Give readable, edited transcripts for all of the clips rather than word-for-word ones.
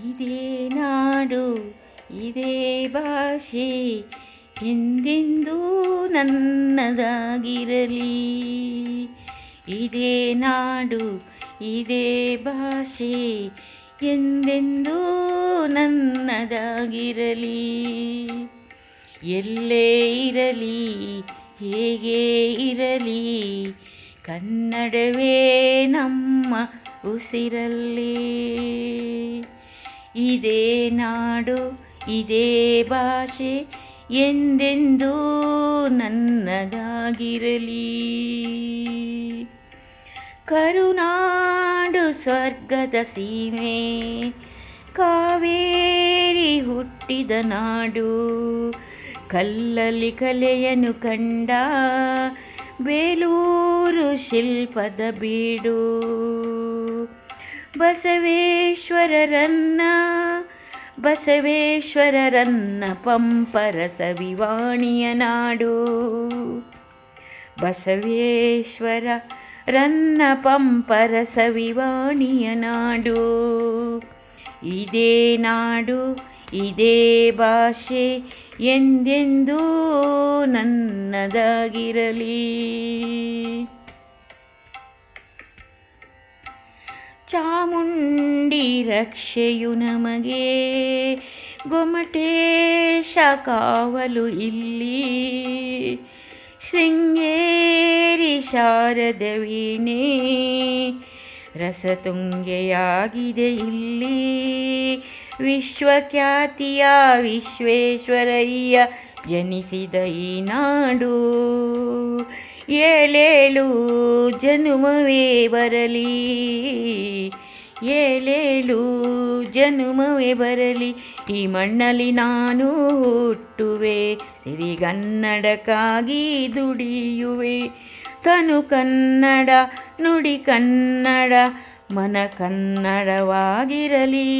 ಇದೇ ನಾಡು ಇದೇ ಭಾಷೆ ಎಂದೆಂದೂ ನನ್ನದಾಗಿರಲಿ. ಇದೇ ನಾಡು ಇದೇ ಭಾಷೆ ಎಂದೆಂದೂ ನನ್ನದಾಗಿರಲಿ. ಎಲ್ಲೇ ಇರಲಿ ಹೇಗೆ ಇರಲಿ ಕನ್ನಡವೇ ನಮ್ಮ ಉಸಿರಲ್ಲಿ. ಇದೇ ನಾಡು ಇದೇ ಭಾಷೆ ಎಂದೆಂದೂ ನನ್ನದಾಗಿರಲಿ. ಕರುನಾಡು ಸ್ವರ್ಗದ ಸೀಮೆ ಕಾವೇರಿ ಹುಟ್ಟಿದ ನಾಡು. ಕಲ್ಲಲ್ಲಿ ಕಲೆಯನ್ನು ಕಂಡ ಬೇಲೂರು ಶಿಲ್ಪದ ಬೀಡು. ಬಸವೇಶ್ವರರನ್ನ ಪಂಪರ ಸವಿವಾಣಿಯ ನಾಡು. ಬಸವೇಶ್ವರರನ್ನ ಪಂಪರ ಸವಿವಾಣಿಯ ನಾಡು. ಇದೇ ನಾಡು ಇದೇ ಭಾಷೆ ಎಂದೆಂದೂ ನನ್ನದಾಗಿರಲಿ. ಚಾಮುಂಡಿ ರಕ್ಷೆಯು ನಮಗೆ ಗೊಮಟೇಶ ಕಾವಲು ಇಲ್ಲಿ. ಶೃಂಗೇರಿ ಶಾರದ ವೀಣೆ ರಸತುಂಗೆಯಾಗಿದೆ ಇಲ್ಲಿ. ವಿಶ್ವಖ್ಯಾತಿಯ ವಿಶ್ವೇಶ್ವರಯ್ಯ ಜನಿಸಿದ ಈ ನಾಡು. ಏಳೇಳು ಜನುಮವೇ ಬರಲಿ ಏಳೇಳು ಜನುಮವೇ ಬರಲಿ ಈ ಮಣ್ಣಲ್ಲಿ ನಾನು ಹುಟ್ಟುವೆ. ಸಿರಿಗನ್ನಡಕ್ಕಾಗಿ ದುಡಿಯುವೆ. ತನು ಕನ್ನಡ ನುಡಿ ಕನ್ನಡ ಮನ ಕನ್ನಡವಾಗಿರಲಿ.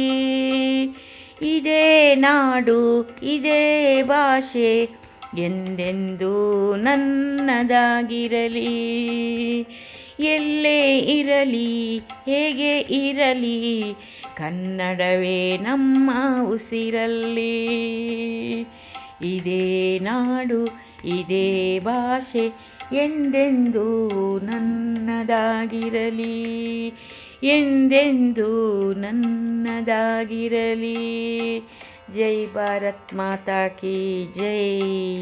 ಇದೇ ನಾಡು ಇದೇ ಭಾಷೆ ಎಂದೆಂದೂ ನನ್ನದಾಗಿರಲಿ. ಎಲ್ಲೇ ಇರಲಿ ಹೇಗೆ ಇರಲಿ ಕನ್ನಡವೇ ನಮ್ಮ ಉಸಿರಲ್ಲಿ. ಇದೇ ನಾಡು ಇದೇ ಭಾಷೆ ಎಂದೆಂದೂ ನನ್ನದಾಗಿರಲಿ. ಎಂದೆಂದೂ ನನ್ನದಾಗಿರಲಿ. ಜೈ ಭಾರತ್ ಮಾತಾ ಕಿ ಜೈ.